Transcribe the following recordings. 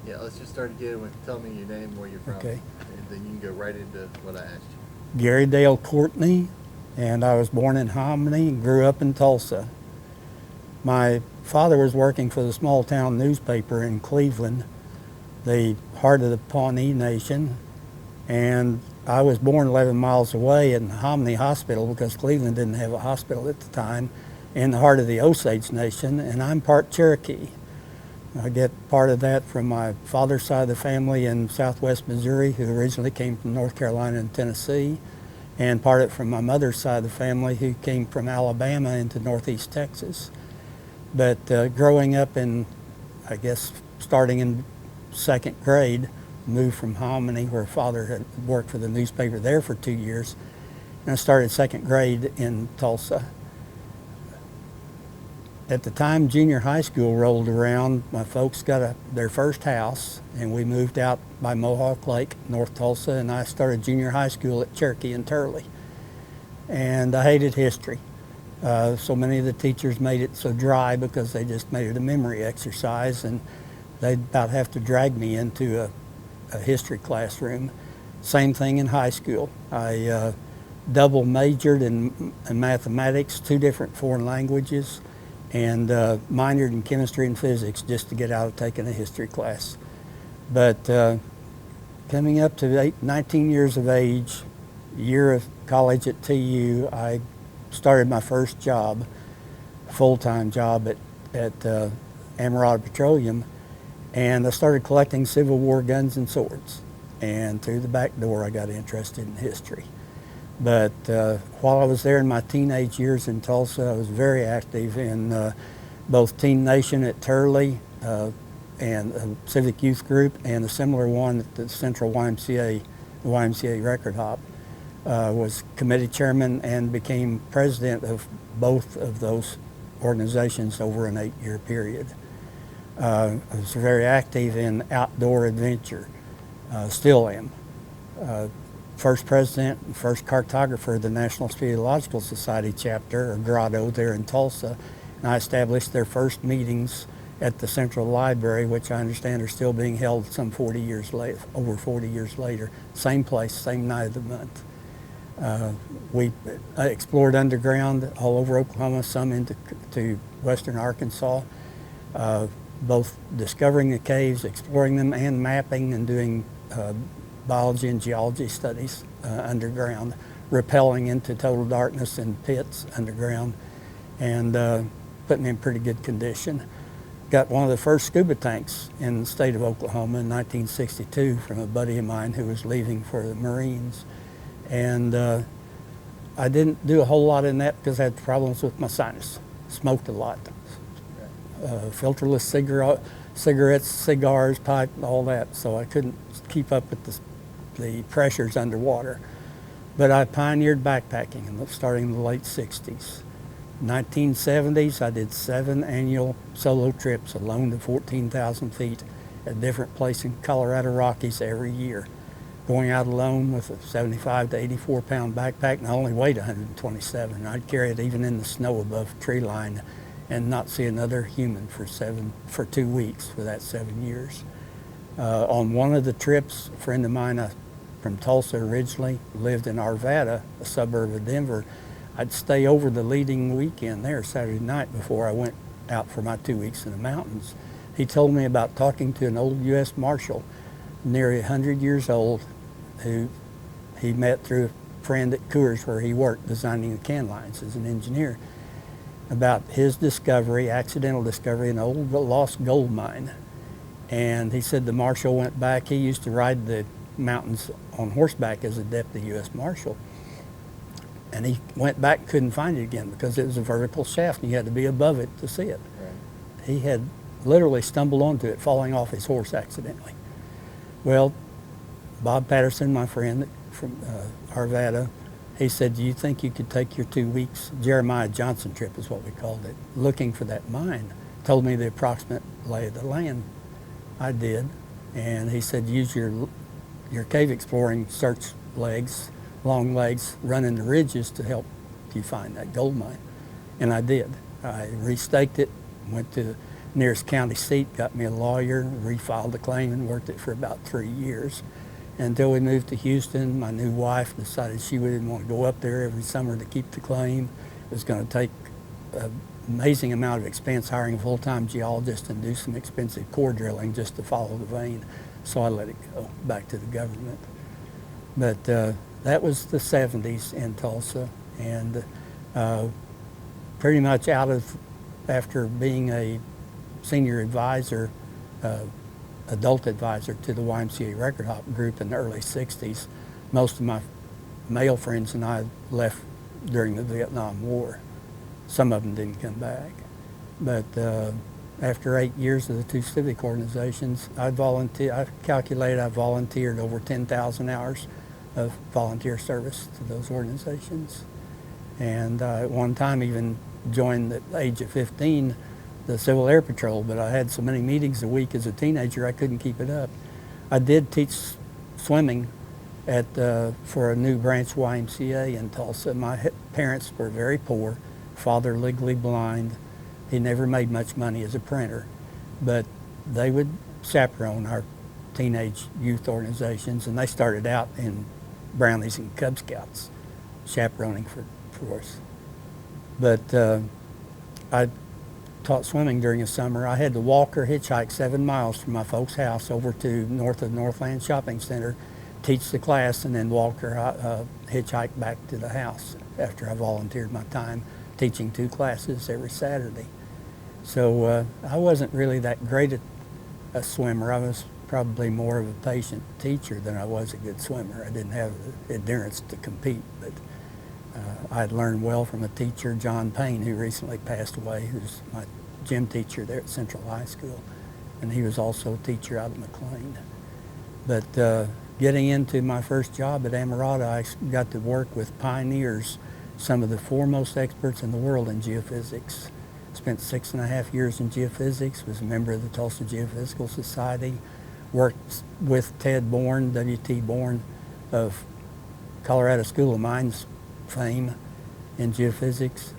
Yeah, let's just start again with tell me your name, where you're from, Okay. and then you can go right into what I asked Gary Dale Courtney, and I was born in Hominy and grew up in Tulsa. My father was working for the small town newspaper in Cleveland, the heart of the Pawnee Nation, and I was born 11 miles away in Hominy Hospital because Cleveland didn't have a hospital at the time, in the heart of the Osage Nation, and I'm part Cherokee. I get part of that from my father's side of the family in southwest Missouri, who originally came from North Carolina and Tennessee, and part of it from my mother's side of the family, who came from Alabama into northeast Texas. But growing up in, I guess, starting in second grade, moved from Hominy, where father had worked for the newspaper there for 2 years, and I started second grade in Tulsa. At the time junior high school rolled around, my folks got their first house, and we moved out by Mohawk Lake, North Tulsa, and I started junior high school at Cherokee and Turley. And I hated history. So many of the teachers made it so dry because they just made it a memory exercise, and they'd about have to drag me into a history classroom. Same thing in high school. I double majored in mathematics, 2 different foreign languages, and minored in chemistry and physics just to get out of taking a history class. But coming up to 19 years of age, year of college at TU, I started my first job, full-time job at Amarada Petroleum, and I started collecting Civil War guns and swords. And through the back door, I got interested in history. But while I was there in my teenage years in Tulsa, I was very active in both Teen Nation at Turley and a civic youth group, and a similar one at the Central YMCA, the YMCA Record Hop. Was committee chairman and became president of both of those organizations over an 8-year period. I was very active in outdoor adventure, still am. First president and first cartographer of the National Speleological Society chapter, or Grotto, there in Tulsa, and I established their first meetings at the Central Library, which I understand are still being held some 40 years later, over 40 years later. Same place, same night of the month. We explored underground all over Oklahoma, some into western Arkansas, both discovering the caves, exploring them, and mapping and doing biology and geology studies underground, rappelling into total darkness in pits underground, and putting in pretty good condition. Got one of the first scuba tanks in the state of Oklahoma in 1962 from a buddy of mine who was leaving for the Marines. And I didn't do a whole lot in that because I had problems with my sinus. Smoked a lot. Filterless cigarettes, cigars, pipe, all that. So I couldn't keep up with the pressures underwater. But I pioneered backpacking starting in the late 60s. 1970s, I did 7 annual solo trips alone to 14,000 feet at different places in Colorado Rockies every year. Going out alone with a 75 to 84 pound backpack, and I only weighed 127. I'd carry it even in the snow above tree line and not see another human for 2 weeks for that 7 years. On one of the trips, a friend of mine from Tulsa originally lived in Arvada, a suburb of Denver. I'd stay over the leading weekend there, Saturday night, before I went out for my 2 weeks in the mountains. He told me about talking to an old U.S. Marshal, nearly 100 years old, who he met through a friend at Coors where he worked designing the can lines as an engineer, about his discovery, accidental discovery, an old lost gold mine. And he said the Marshal went back. He used to ride the mountains on horseback as a deputy U.S. Marshal. And he went back and couldn't find it again because it was a vertical shaft and you had to be above it to see it. Right. He had literally stumbled onto it, falling off his horse accidentally. Well, Bob Patterson, my friend from Arvada, he said, do you think you could take your 2 weeks, Jeremiah Johnson trip is what we called it, looking for that mine? Told me the approximate lay of the land. I did. And he said, use your cave exploring search legs, long legs, running the ridges to help you find that gold mine. And I did. I restaked it, went to nearest county seat, got me a lawyer, refiled the claim, and worked it for about 3 years. Until we moved to Houston, my new wife decided she didn't want to go up there every summer to keep the claim. It was going to take an amazing amount of expense hiring a full-time geologist and do some expensive core drilling just to follow the vein. So I let it go back to the government. But that was the 70s in Tulsa, and pretty much after being a senior advisor, adult advisor to the YMCA Record Hop group in the early 60s, most of my male friends and I left during the Vietnam War. Some of them didn't come back. But after 8 years of the two civic organizations, I calculated I volunteered over 10,000 hours of volunteer service to those organizations. And at one time even joined at the age of 15 the Civil Air Patrol, but I had so many meetings a week as a teenager I couldn't keep it up. I did teach swimming for a new branch YMCA in Tulsa. My parents were very poor, father legally blind. He never made much money as a printer, but they would chaperone our teenage youth organizations, and they started out in Brownies and Cub Scouts, chaperoning for us. But I taught swimming during the summer. I had to walk or hitchhike 7 miles from my folks' house over to north of Northland Shopping Center, teach the class, and then walk or hitchhike back to the house after I volunteered my time teaching 2 classes every Saturday. So I wasn't really that great at a swimmer. I was probably more of a patient teacher than I was a good swimmer. I didn't have the endurance to compete, but I'd learned well from a teacher, John Payne, who recently passed away, who's my gym teacher there at Central High School, and he was also a teacher out of McLean. But getting into my first job at Amarada, I got to work with pioneers, some of the foremost experts in the world in geophysics. Spent 6.5 years in geophysics, was a member of the Tulsa Geophysical Society, worked with Ted Bourne, W.T. Bourne of Colorado School of Mines fame in geophysics.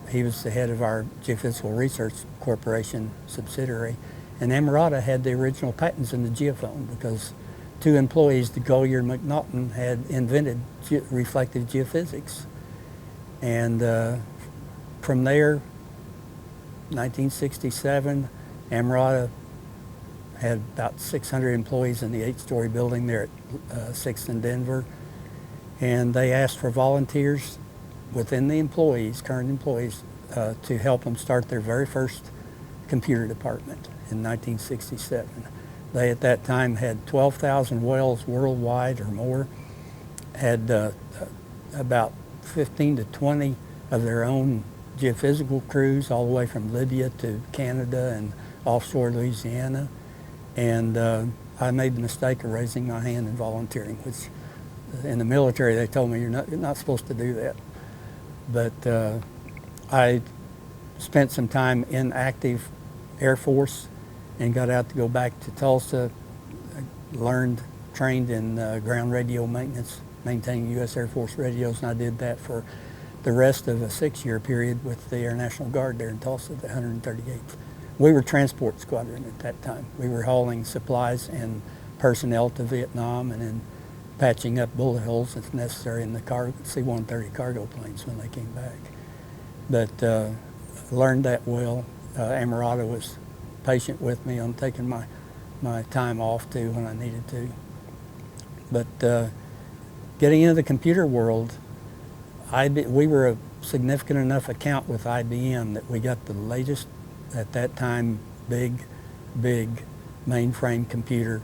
He was the head of our Geophysical Research Corporation subsidiary, and Amarada had the original patents in the geophone because 2 employees, DeGolyer and McNaughton, had invented reflective geophysics. And from there, 1967, Amarada had about 600 employees in the 8-story building there at 6th and Denver. And they asked for volunteers within the employees, current employees, to help them start their very first computer department in 1967. They at that time had 12,000 wells worldwide or more, had about 15 to 20 of their own geophysical crews all the way from Libya to Canada and offshore Louisiana. And I made the mistake of raising my hand and volunteering, which in the military they told me you're not supposed to do that. But I spent some time in active Air Force and got out to go back to Tulsa. I trained in ground radio maintenance, maintaining U.S. Air Force radios, and I did that for the rest of a 6-year period with the Air National Guard there in Tulsa, the 138th. We were transport squadron at that time. We were hauling supplies and personnel to Vietnam and then patching up bullet holes if necessary in the C-130 cargo planes when they came back. But learned that well. Amarada was patient with me on taking my time off too when I needed to. But getting into the computer world, we were a significant enough account with IBM that we got the latest, at that time, big mainframe computer.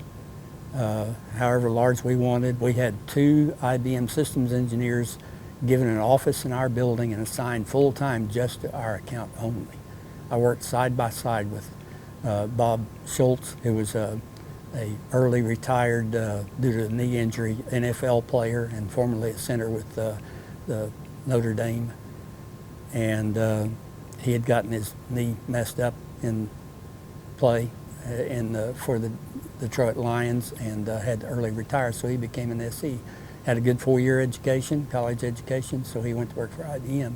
However large we wanted. We had 2 IBM systems engineers given an office in our building and assigned full-time just to our account only. I worked side by side with Bob Schultz, who was a early retired, due to a knee injury, NFL player and formerly a center with the Notre Dame. And he had gotten his knee messed up in play for the Detroit Lions and had to early retire, so he became an SE. Had a good 4-year education, college education, so he went to work for IBM.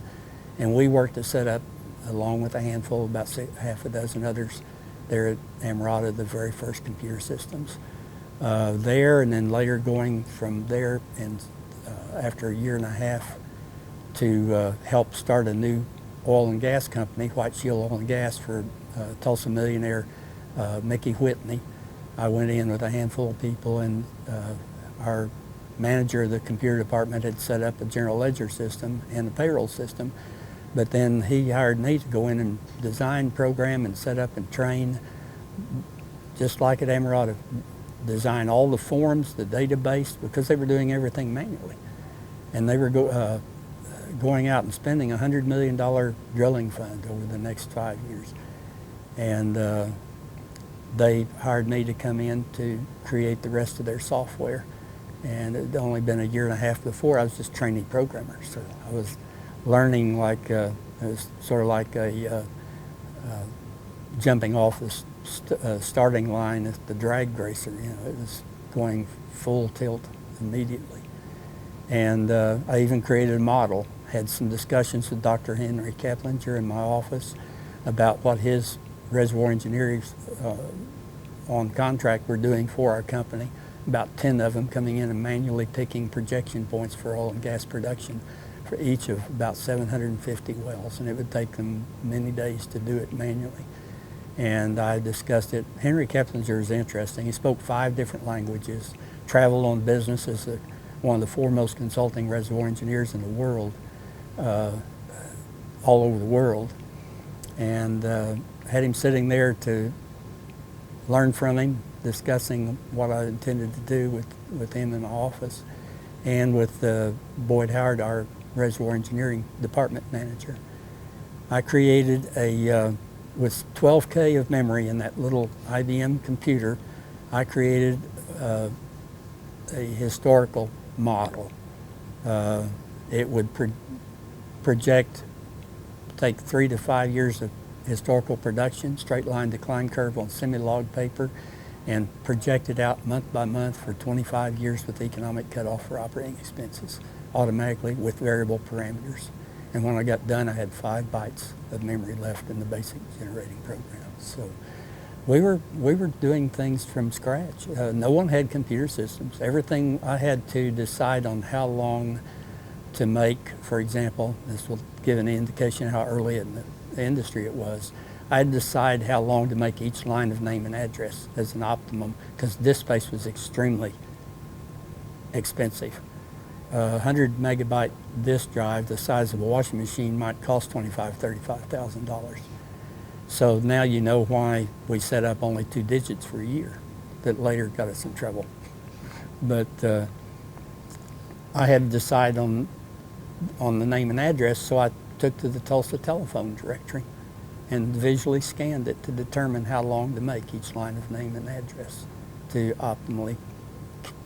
And we worked to set up along with a handful, about half a dozen others there at Amarada, the very first computer systems there, and then later going from there and after a year and a half to help start a new oil and gas company, White Shield Oil and Gas, for Tulsa millionaire Mickey Whitney. I went in with a handful of people, and our manager of the computer department had set up a general ledger system and a payroll system, but then he hired me to go in and design, program, and set up and train, just like at Amarada, design all the forms, the database, because they were doing everything manually. And they were going out and spending a $100 million drilling fund over the next 5 years. And they hired me to come in to create the rest of their software. And it had only been a year and a half before. I was just trainee programmer, so I was learning like it was sort of like a jumping off the starting line at the drag racer. You know, it was going full tilt immediately. And I even created a model. Had some discussions with Dr. Henry Keplinger in my office about what his reservoir engineers on contract were doing for our company. About 10 of them coming in and manually picking projection points for oil and gas production for each of about 750 wells, and it would take them many days to do it manually. And I discussed it. Henry Keplinger is interesting. He spoke 5 different languages, traveled on business as one of the foremost consulting reservoir engineers in the world, all over the world, and had him sitting there to learn from him, discussing what I intended to do with him in my office, and with Boyd Howard, our reservoir engineering department manager. I created with 12K of memory in that little IBM computer, I created a historical model. It would project, take 3 to 5 years of historical production, straight line decline curve on semi-log paper, and project it out month by month for 25 years with economic cutoff for operating expenses, automatically with variable parameters. And when I got done, I had 5 bytes of memory left in the basic generating program. So we were doing things from scratch. No one had computer systems. Everything I had to decide on how long to make, for example, this will give an indication how early in the industry it was. I had to decide how long to make each line of name and address as an optimum, because disk space was extremely expensive. 100 megabyte disk drive the size of a washing machine might cost $25,000, $35,000. So now you know why we set up only 2 digits for a year. That later got us in trouble. But I had to decide on the name and address, so I took to the Tulsa telephone directory and visually scanned it to determine how long to make each line of name and address to optimally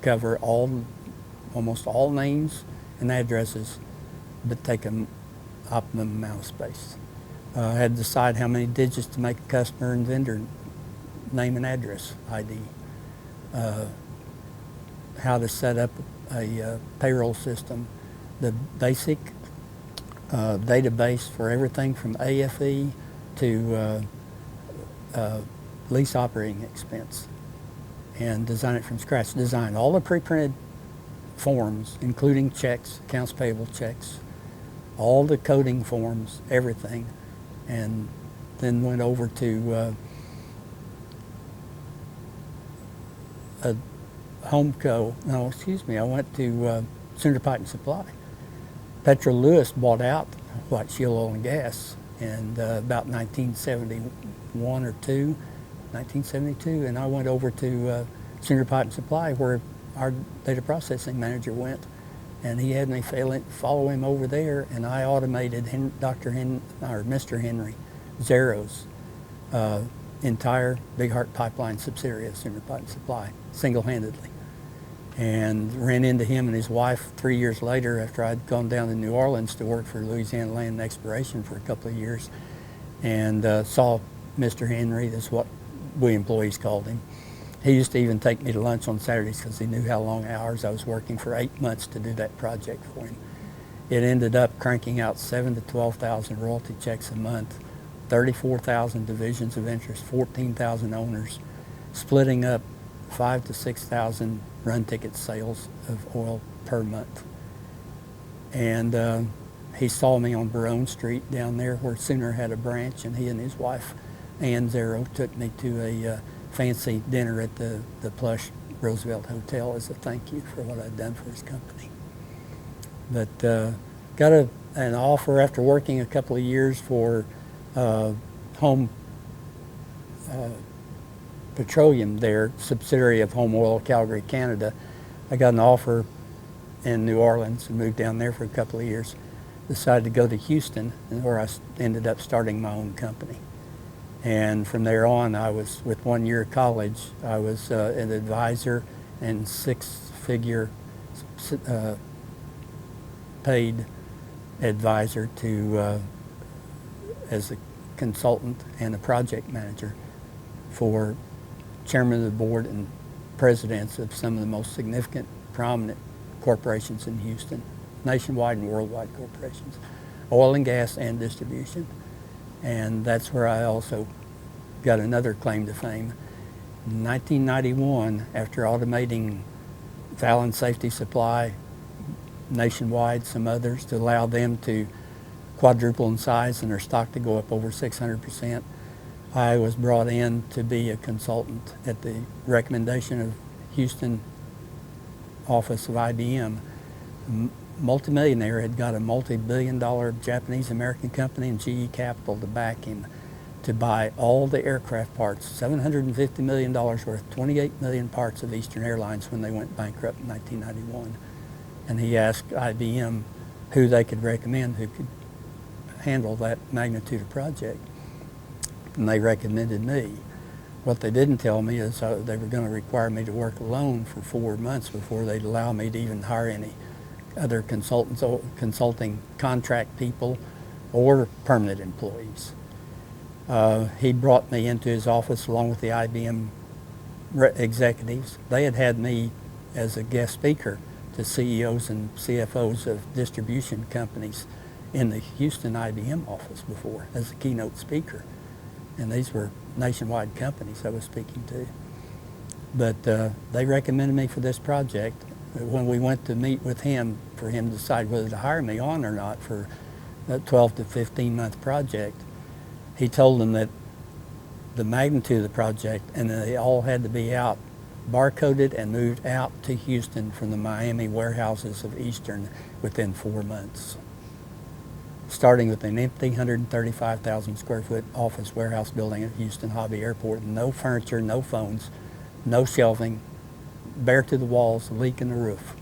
cover almost all names and addresses, but take an optimum amount of space. I had to decide how many digits to make a customer and vendor name and address ID, how to set up a payroll system, the basic database for everything from AFE to lease operating expense, and design it from scratch. Design all the pre-printed forms, including checks, accounts payable checks, all the coding forms, everything, and then went over to I went to Cinder Pipe and Supply. Petro Lewis bought out White Shield Oil and Gas in about 1971 or 1972, and I went over to Cinder Pipe and Supply, where our data processing manager went, and he had me follow him over there, and I automated Mr. Henry Zero's entire Big Heart Pipeline subsidiary of Cinder Pipe and Supply, single-handedly. And ran into him and his wife 3 years later after I'd gone down to New Orleans to work for Louisiana Land and Exploration for a couple of years, and saw Mr. Henry. That's what we employees called him. He used to even take me to lunch on Saturdays because he knew how long hours I was working for 8 months to do that project for him. It ended up cranking out 7,000 to 12,000 royalty checks a month 34,000 divisions of interest, 14,000 owners, splitting up 5,000 to 6,000 run ticket sales of oil per month. And he saw me on Barone Street down there where Sooner had a branch, and he and his wife, Ann Zero, took me to a fancy dinner at the plush Roosevelt Hotel as a thank you for what I'd done for his company. But got an offer after working a couple of years for Home Petroleum there, subsidiary of Home Oil Calgary, Canada. I got an offer in New Orleans and moved down there for a couple of years. Decided to go to Houston, where I ended up starting my own company. And from there on, I was, with 1 year of college, I was an advisor and six-figure paid advisor to as a consultant and a project manager for chairman of the board and presidents of some of the most significant, prominent corporations in Houston, nationwide and worldwide corporations, oil and gas and distribution. And that's where I also got another claim to fame. In 1991, after automating Fallon Safety Supply nationwide, some others, to allow them to quadruple in size and their stock to go up over 600%, I was brought in to be a consultant at the recommendation of Houston office of IBM. Multimillionaire had got a multi-billion-dollar Japanese-American company and GE Capital to back him to buy all the aircraft parts, $750 million worth, 28 million parts of Eastern Airlines when they went bankrupt in 1991. And he asked IBM who they could recommend who could handle that magnitude of project. And they recommended me. What they didn't tell me is they were going to require me to work alone for 4 months before they'd allow me to even hire any other consultants, consulting contract people or permanent employees. He brought me into his office along with the IBM executives. They had had me as a guest speaker to CEOs and CFOs of distribution companies in the Houston IBM office before as a keynote speaker. And these were nationwide companies I was speaking to. But they recommended me for this project. When we went to meet with him for him to decide whether to hire me on or not for a 12 to 15 month project, he told them that the magnitude of the project and that they all had to be out, barcoded and moved out to Houston from the Miami warehouses of Eastern within 4 months. Starting with an empty 135,000 square foot office warehouse building at Houston Hobby Airport, no furniture, no phones, no shelving, bare to the walls, a leak in the roof.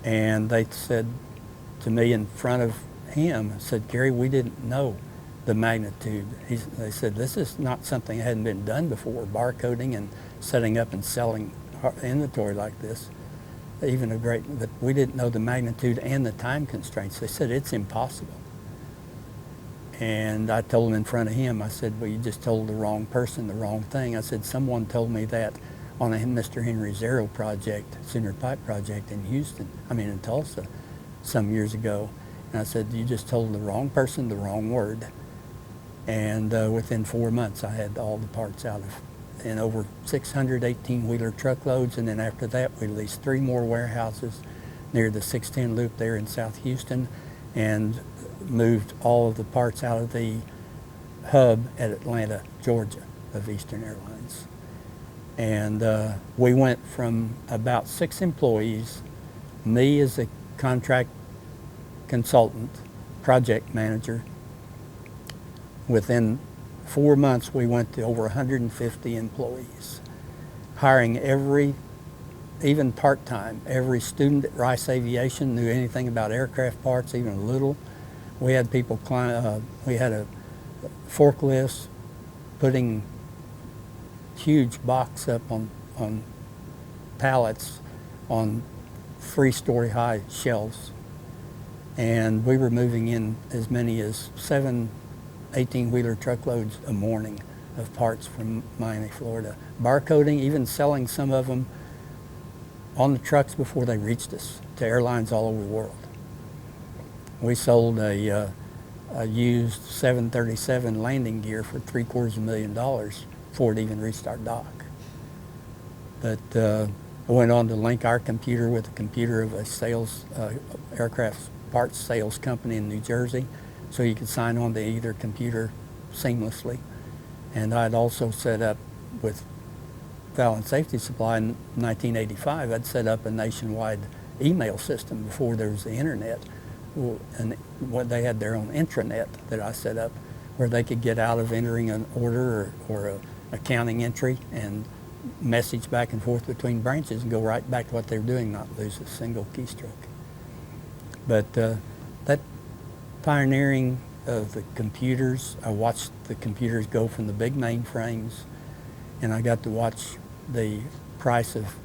And they said to me in front of him, said, "Gary, we didn't know the magnitude." They said, "This is not something that hadn't been done before, barcoding and setting up and selling inventory like this. But we didn't know the magnitude and the time constraints." They said, "It's impossible." And I told him in front of him, I said, "Well, you just told the wrong person the wrong thing." I said, "Someone told me that on a Mr. Henry Zero project, Sooner Pipe project in Tulsa some years ago." And I said, "You just told the wrong person the wrong word." And within 4 months, I had all the parts out of, and over 600 18-wheeler truckloads. And then after that, we leased 3 more warehouses near the 610 loop there in South Houston and moved all of the parts out of the hub at Atlanta, Georgia of Eastern Airlines. And we went from about 6 employees, me as a contract consultant, project manager. Within 4 months, we went to over 150 employees, hiring even part-time, every student at Rice Aviation knew anything about aircraft parts, even a little. We had people we had a forklift putting huge box up on pallets on 3-story high shelves. And we were moving in as many as 7 18-wheeler truckloads a morning of parts from Miami, Florida. Barcoding, even selling some of them on the trucks before they reached us to airlines all over the world. We sold a used 737 landing gear for $750,000 before it even reached our dock. But I went on to link our computer with the computer of a sales aircraft parts sales company in New Jersey, so you could sign on to either computer seamlessly. And I'd also set up with Fallon Safety Supply in 1985, I'd set up a nationwide email system before there was the internet. And they had their own intranet that I set up where they could get out of entering an order or a accounting entry and message back and forth between branches and go right back to what they were doing, not lose a single keystroke. But that pioneering of the computers, I watched the computers go from the big mainframes, and I got to watch the price of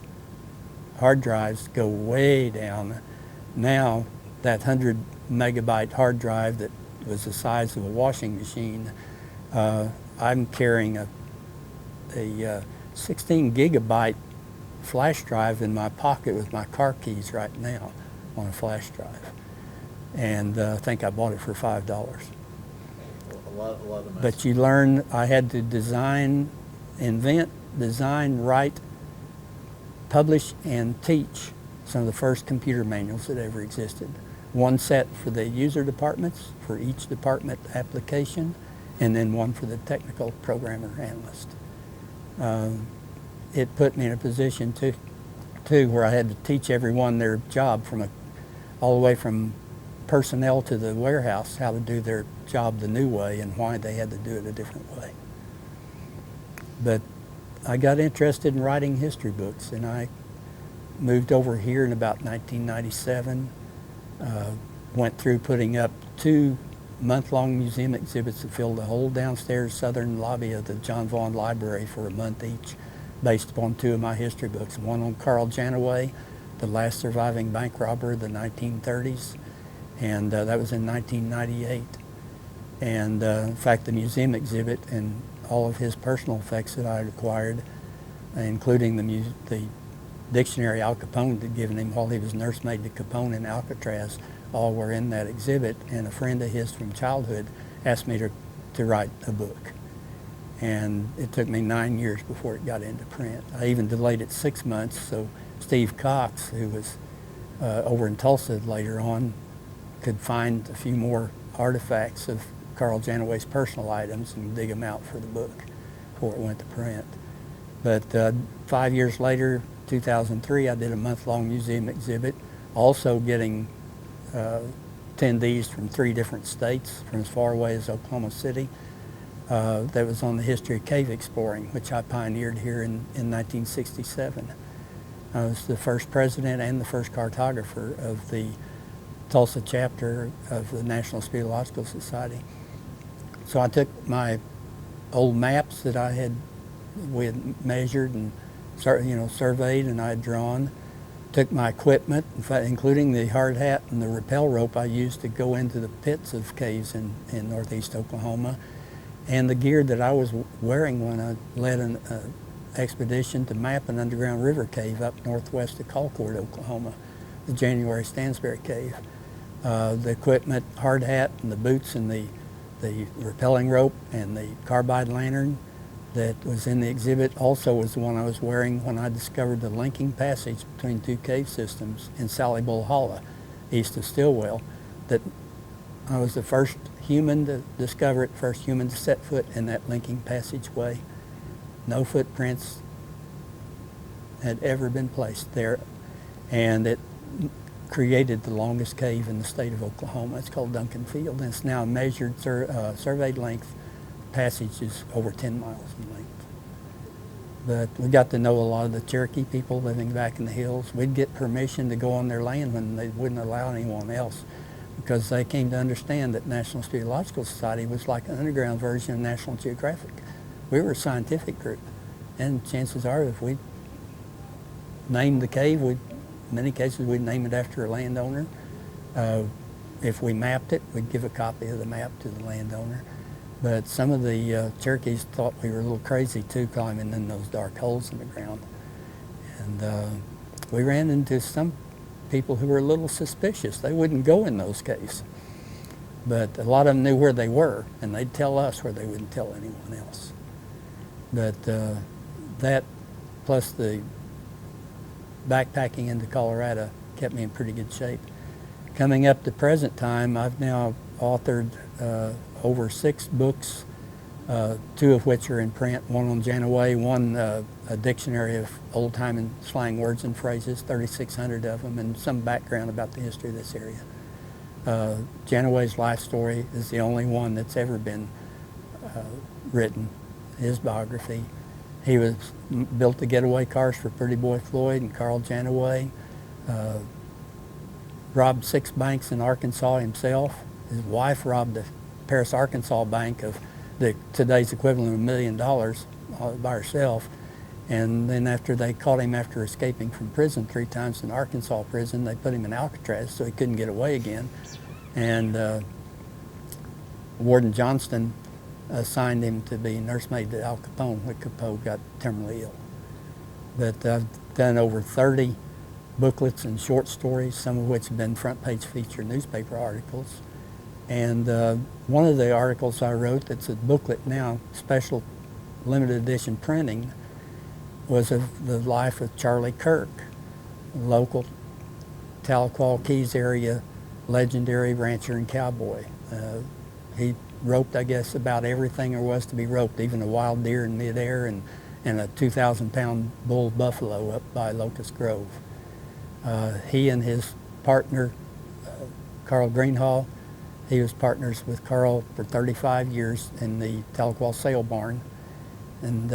hard drives go way down. Now, that 100 megabyte hard drive that was the size of a washing machine, I'm carrying a 16 gigabyte flash drive in my pocket with my car keys right now on a flash drive. And I think I bought it for $5. A lot of mess. But you learn, I had to invent, design, write, publish, and teach some of the first computer manuals that ever existed. One set for the user departments, for each department application, and then one for the technical programmer analyst. It put me in a position too where I had to teach everyone their job all the way from personnel to the warehouse, how to do their job the new way and why they had to do it a different way. But I got interested in writing history books, and I moved over here in about 1997, went through putting up 2 month-long museum exhibits that filled the whole downstairs southern lobby of the John Vaughan Library for a month each, based upon 2 of my history books, one on Carl Janaway, the last surviving bank robber of the 1930s, and that was in 1998. And in fact, the museum exhibit and all of his personal effects that I had acquired, including the dictionary Al Capone had given him while he was nursemaid to Capone in Alcatraz, all were in that exhibit. And a friend of his from childhood asked me to write a book. And it took me 9 years before it got into print. I even delayed it 6 months so Steve Cox, who was over in Tulsa later on, could find a few more artifacts of Carl Janaway's personal items and dig them out for the book before it went to print. But 5 years later, 2003, I did a month-long museum exhibit, also getting attendees from 3 different states, from as far away as Oklahoma City. That was on the history of cave exploring, which I pioneered here in 1967. I was the first president and the first cartographer of the Tulsa chapter of the National Speleological Society. So I took my old maps that we had measured and surveyed and I had drawn, took my equipment, in fact, including the hard hat and the rappel rope I used to go into the pits of caves in northeast Oklahoma, and the gear that I was wearing when I led an expedition to map an underground river cave up northwest of Colcord, Oklahoma, the January Stansbury Cave. The equipment, hard hat and the boots and the rappelling rope and the carbide lantern that was in the exhibit also was the one I was wearing when I discovered the linking passage between 2 cave systems in Sally Bull Hollow, east of Stillwell, that I was the first human to discover it, first human to set foot in that linking passageway. No footprints had ever been placed there, and it created the longest cave in the state of Oklahoma. It's called Duncan Field, and it's now measured, surveyed length. Passage is over 10 miles in length. But we got to know a lot of the Cherokee people living back in the hills. We'd get permission to go on their land when they wouldn't allow anyone else, because they came to understand that National Speleological Society was like an underground version of National Geographic. We were a scientific group, and chances are if we named the cave, in many cases we'd name it after a landowner. If we mapped it, we'd give a copy of the map to the landowner. But some of the Cherokees thought we were a little crazy too, climbing in those dark holes in the ground. And we ran into some people who were a little suspicious. They wouldn't go in those caves. But a lot of them knew where they were, and they'd tell us where they wouldn't tell anyone else. But that, plus the backpacking into Colorado, kept me in pretty good shape. Coming up to present time, I've now authored over 6 books, 2 of which are in print, one on Janaway, one a dictionary of old-time and slang words and phrases, 3,600 of them, and some background about the history of this area. Janaway's life story is the only one that's ever been written, his biography. He built the getaway cars for Pretty Boy Floyd and Carl Janaway, robbed 6 banks in Arkansas himself. His wife robbed the Paris, Arkansas bank of today's equivalent of $1 million by herself. And then after they caught him after escaping from prison 3 times in Arkansas prison, they put him in Alcatraz so he couldn't get away again. And Warden Johnston assigned him to be nursemaid to Al Capone when Capone got terminally ill. But I've done over 30 booklets and short stories, some of which have been front page feature newspaper articles. And one of the articles I wrote that's a booklet now, special limited edition printing, was of the life of Charlie Kirk, local Tahlequah Keys area legendary rancher and cowboy. He roped, I guess, about everything there was to be roped, even a wild deer in midair and a 2,000-pound bull buffalo up by Locust Grove. He and his partner, Carl Greenhall, he was partners with Carl for 35 years in the Tahlequah sale barn, and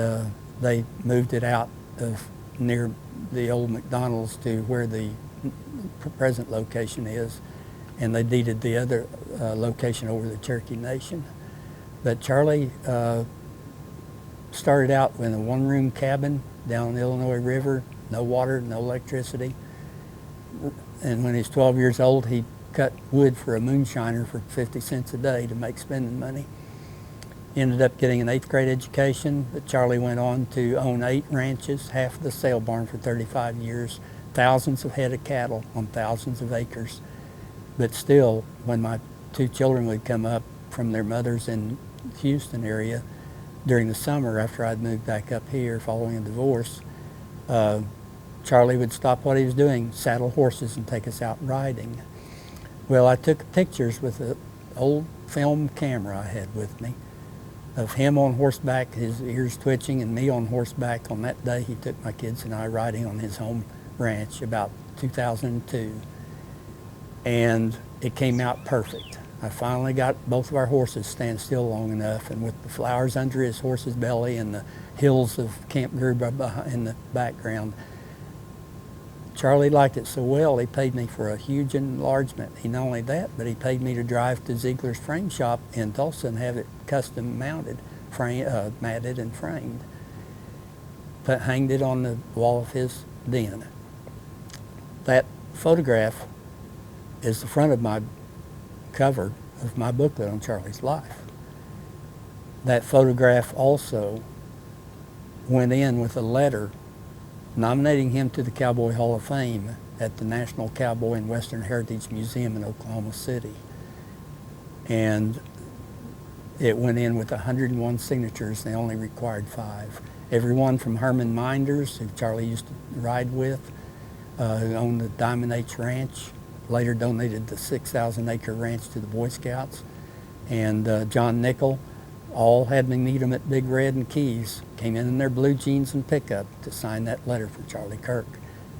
they moved it out of near the old McDonald's to where the present location is, and they deeded the other location over to the Cherokee Nation. But Charlie started out in a one-room cabin down the Illinois River, no water, no electricity. And when he was 12 years old, he cut wood for a moonshiner for 50 cents a day to make spending money. Ended up getting an 8th grade education, but Charlie went on to own 8 ranches, half of the sale barn for 35 years, thousands of head of cattle on thousands of acres. But still, when my 2 children would come up from their mothers in Houston area during the summer after I'd moved back up here following a divorce, Charlie would stop what he was doing, saddle horses and take us out riding. Well, I took pictures with an old film camera I had with me of him on horseback, his ears twitching, and me on horseback on that day he took my kids and I riding on his home ranch about 2002. And it came out perfect. I finally got both of our horses stand still long enough, and with the flowers under his horse's belly and the hills of Camp Gruber in the background, Charlie liked it so well he paid me for a huge enlargement. He not only that, but he paid me to drive to Ziegler's frame shop in Tulsa and have it custom mounted, matted and framed. But hanged it on the wall of his den. That photograph is the front of my cover of my booklet on Charlie's life. That photograph also went in with a letter nominating him to the Cowboy Hall of Fame at the National Cowboy and Western Heritage Museum in Oklahoma City. And it went in with 101 signatures. They only required 5. Everyone from Herman Minders, who Charlie used to ride with, who owned the Diamond H Ranch, later donated the 6,000-acre ranch to the Boy Scouts, and John Nickel, all had me meet them at Big Red and Keys, came in their blue jeans and pickup to sign that letter for Charlie Kirk,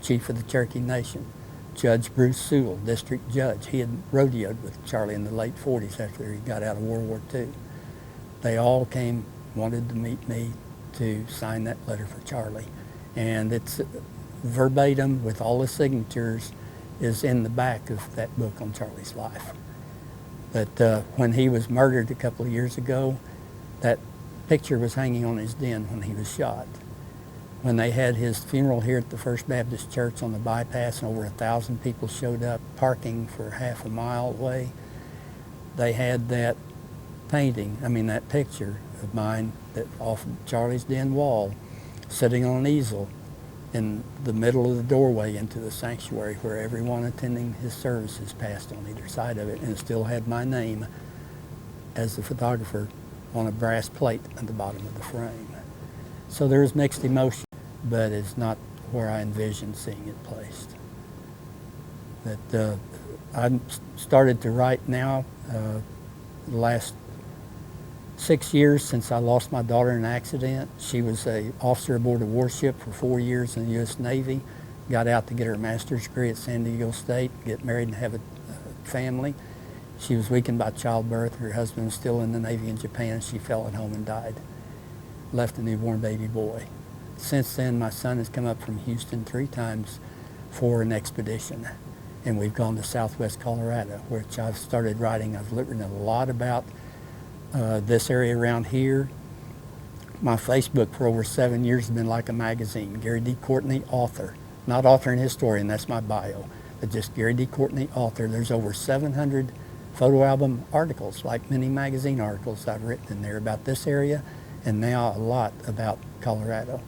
Chief of the Cherokee Nation. Judge Bruce Sewell, District Judge. He had rodeoed with Charlie in the late 40s after he got out of World War II. They all came, wanted to meet me to sign that letter for Charlie. And it's verbatim with all the signatures is in the back of that book on Charlie's life. But when he was murdered a couple of years ago, that picture was hanging on his den when he was shot. When they had his funeral here at the First Baptist Church on the bypass and over 1,000 people showed up parking for half a mile away, they had that that picture of mine that off of Charlie's den wall, sitting on an easel in the middle of the doorway into the sanctuary where everyone attending his services passed on either side of it, and it still had my name as the photographer on a brass plate at the bottom of the frame. So there's mixed emotion, but it's not where I envisioned seeing it placed. But I started to write now the last 6 years since I lost my daughter in an accident. She was an officer aboard a warship for 4 years in the U.S. Navy, got out to get her master's degree at San Diego State, get married and have a family. She was weakened by childbirth. Her husband was still in the Navy in Japan. She fell at home and died. Left a newborn baby boy. Since then, my son has come up from Houston 3 times for an expedition. And we've gone to Southwest Colorado, which I've started writing. I've written a lot about this area around here. My Facebook for over 7 years has been like a magazine. Gary D. Courtney, author. Not author and historian, that's my bio. But just Gary D. Courtney, author. There's over 700 photo album articles, like many magazine articles I've written in there about this area, and now a lot about Colorado.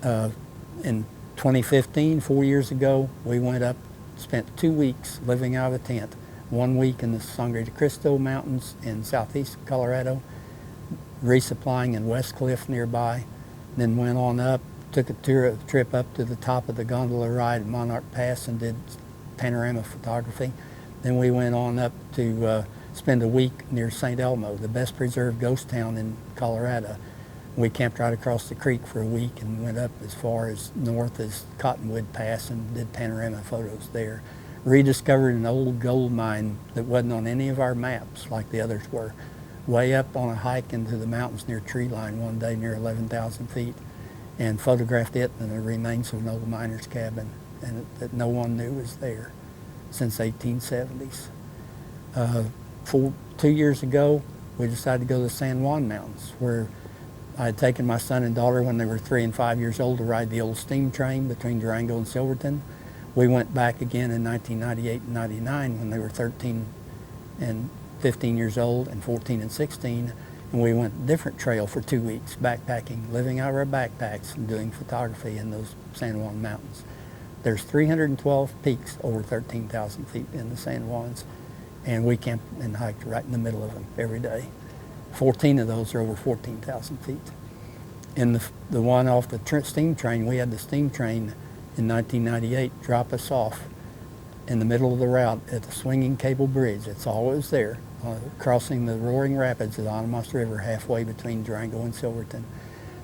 In 2015, 4 years ago, we went up, spent 2 weeks living out of a tent. 1 week in the Sangre de Cristo Mountains in southeast Colorado, resupplying in West Cliff nearby, then went on up, took a trip up to the top of the gondola ride at Monarch Pass and did panorama photography. Then we went on up to spend a week near St. Elmo, the best preserved ghost town in Colorado. We camped right across the creek for a week and went up as far as north as Cottonwood Pass and did panorama photos there. Rediscovered an old gold mine that wasn't on any of our maps like the others were. Way up on a hike into the mountains near tree line one day near 11,000 feet, and photographed it and the remains of an old miner's cabin and that no one knew was there since 1870s. 2 years ago, we decided to go to the San Juan Mountains, where I had taken my son and daughter when they were 3 and 5 years old to ride the old steam train between Durango and Silverton. We went back again in 1998 and 99 when they were 13 and 15 years old and 14 and 16, and we went a different trail for 2 weeks, backpacking, living out of our backpacks and doing photography in those San Juan Mountains. There's 312 peaks over 13,000 feet in the San Juans, and we camped and hiked right in the middle of them every day. 14 of those are over 14,000 feet. In the one off the steam train, we had the steam train in 1998 drop us off in the middle of the route at the swinging cable bridge. That's all that was there, crossing the roaring rapids of the Anamosa River halfway between Durango and Silverton.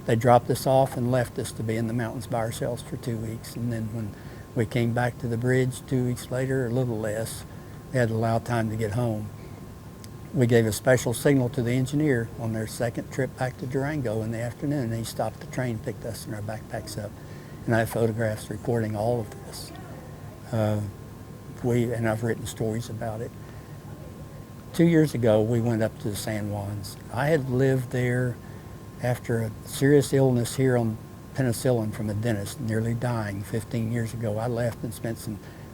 They dropped us off and left us to be in the mountains by ourselves for 2 weeks. And then when we came back to the bridge 2 weeks later, or a little less, we had to allow time to get home. We gave a special signal to the engineer on their second trip back to Durango in the afternoon, and he stopped the train, picked us and our backpacks up. And I have photographs recording all of this. And I've written stories about it. 2 years ago, we went up to the San Juans. I had lived there after a serious illness here on penicillin from a dentist, nearly dying 15 years ago. I left and spent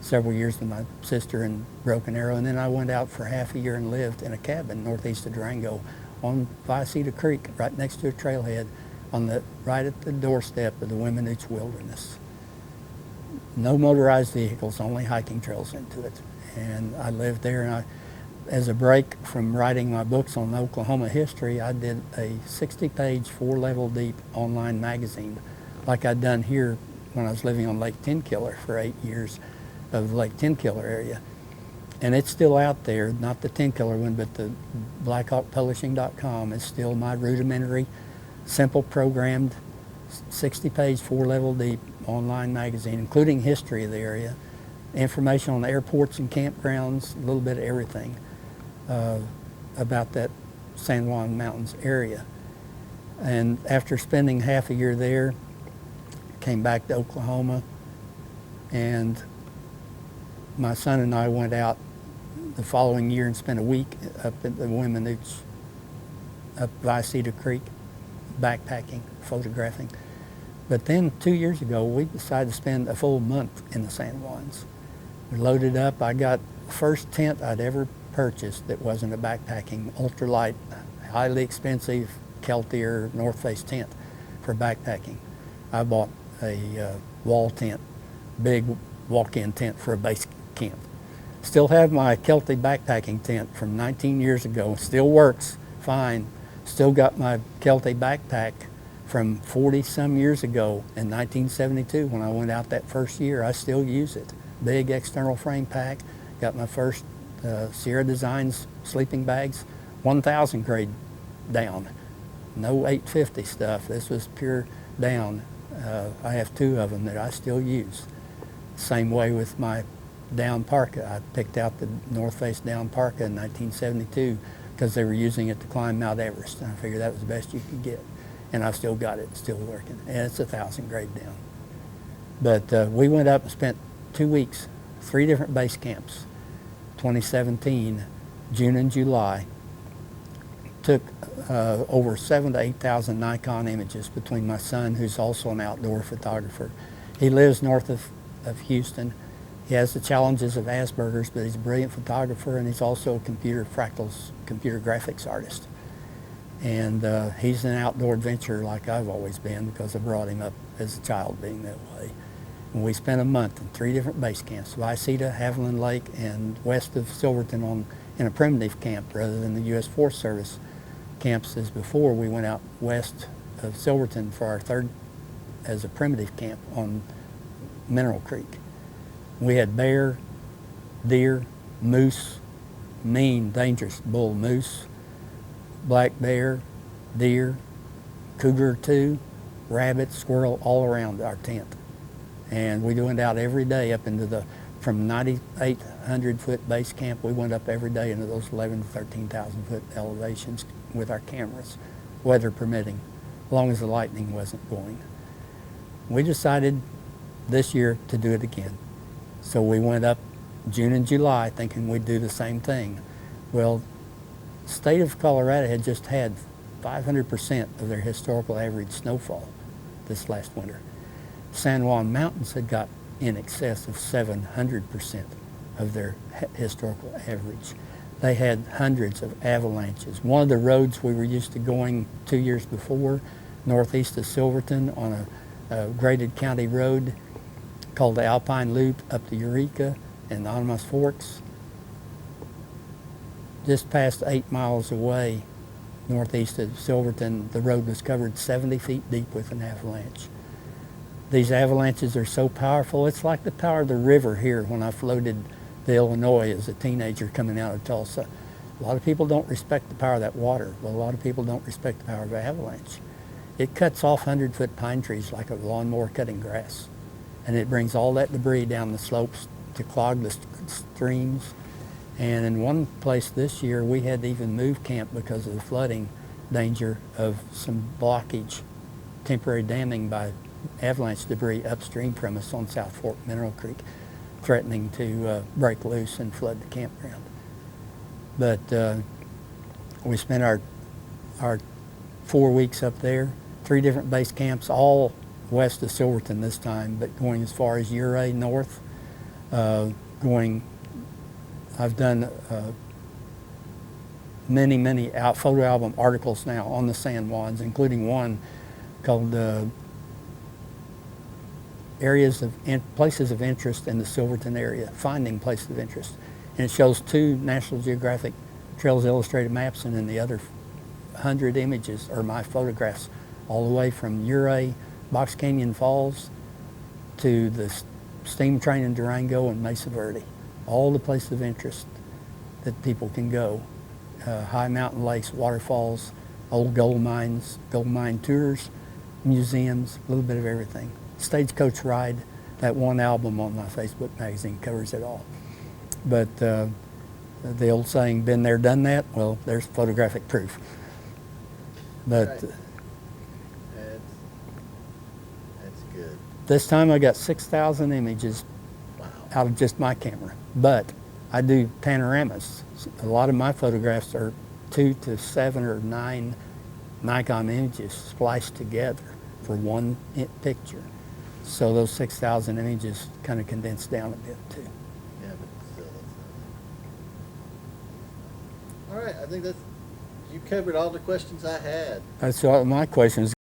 several years with my sister in Broken Arrow, and then I went out for half a year and lived in a cabin northeast of Durango on Viacita Creek, right next to a trailhead, right at the doorstep of the Weminuche Wilderness. No motorized vehicles, only hiking trails into it. And I lived there, and as a break from writing my books on Oklahoma history, I did a 60-page, 4-level deep online magazine like I'd done here when I was living on Lake Tenkiller for 8 years of the Lake Tenkiller area. And it's still out there, not the Tenkiller one, but the blackhawkpublishing.com is still my rudimentary, simple programmed, 60-page, 4-level deep online magazine, including history of the area, information on the airports and campgrounds, a little bit of everything about that San Juan Mountains area. And after spending half a year there, came back to Oklahoma, and my son and I went out the following year and spent a week up at the Weminuche, up Viacita Creek, backpacking, photographing. But then 2 years ago, we decided to spend a full month in the San Juans. We loaded up. I got the first tent I'd ever purchased that wasn't a backpacking, ultralight, highly expensive Kelty or North Face tent for backpacking. I bought a wall tent, big walk-in tent for a base camp. Still have my Kelty backpacking tent from 19 years ago. Still works fine. Still got my Kelty backpack from 40 some years ago in 1972 when I went out that first year. I still use it. Big external frame pack. Got my first Sierra Designs sleeping bags, 1000 grade down. No 850 stuff. This was pure down. I have 2 of them that I still use. Same way with my down parka. I picked out the North Face down parka in 1972 because they were using it to climb Mount Everest. And I figured that was the best you could get. And I've still got it, still working. And it's 1000 grade down. But we went up and spent 2 weeks, 3 different base camps. 2017, June and July. Took over 7,000 to 8,000 Nikon images between my son, who's also an outdoor photographer. He lives north of Houston. He has the challenges of Asperger's, but he's a brilliant photographer, and he's also a computer graphics artist. And he's an outdoor adventurer like I've always been because I brought him up as a child being that way. And we spent a month in 3 different base camps, Viceta, Haviland Lake, and west of Silverton in a primitive camp rather than the U.S. Forest Service camps as before. We went out west of Silverton for our 3rd as a primitive camp on Mineral Creek. We had bear, deer, moose, mean, dangerous bull moose, black bear, deer, cougar too, rabbit, squirrel, all around our tent. And we went out every day up into from 9,800 foot base camp, we went up every day into those 11,000 to 13,000 foot elevations with our cameras, weather permitting, as long as the lightning wasn't going. We decided this year to do it again. So we went up June and July thinking we'd do the same thing. Well, the state of Colorado had just had 500% of their historical average snowfall this last winter. San Juan Mountains had got in excess of 700% of their historical average. They had hundreds of avalanches. One of the roads we were used to going 2 years before, northeast of Silverton on a graded county road called the Alpine Loop up to Eureka and the Animas Forks. Just past 8 miles away, northeast of Silverton, the road was covered 70 feet deep with an avalanche. These avalanches are so powerful, it's like the power of the river here when I floated the Illinois as a teenager coming out of Tulsa. A lot of people don't respect the power of that water, but a lot of people don't respect the power of an avalanche. It cuts off 100-foot pine trees like a lawnmower cutting grass, and it brings all that debris down the slopes to clog the streams. And in one place this year, we had to even move camp because of the flooding danger of some blockage, temporary damming by avalanche debris upstream from us on South Fork Mineral Creek, threatening to break loose and flood the campground. But we spent our 4 weeks up there, 3 different base camps, all west of Silverton this time, but going as far as Ouray north, I've done many photo album articles now on the San Juans, including one called Places of Interest in the Silverton Area, Finding Places of Interest. And it shows 2 National Geographic Trails Illustrated maps, and then the other 100 images are my photographs, all the way from Ouray, Box Canyon Falls, to the steam train in Durango and Mesa Verde. All the places of interest that people can go. High mountain lakes, waterfalls, old gold mines, gold mine tours, museums, a little bit of everything. Stagecoach ride, that one album on my Facebook magazine covers it all. But the old saying, been there, done that, well, there's photographic proof. But right. That's good. This time I got 6,000 images out of just my camera. But I do panoramas. A lot of my photographs are 2 to 7 or 9 Nikon images spliced together for one picture. So those 6,000 images kind of condensed down a bit too. Yeah, but still, that's all right. I think you covered all the questions I had. That's all my questions.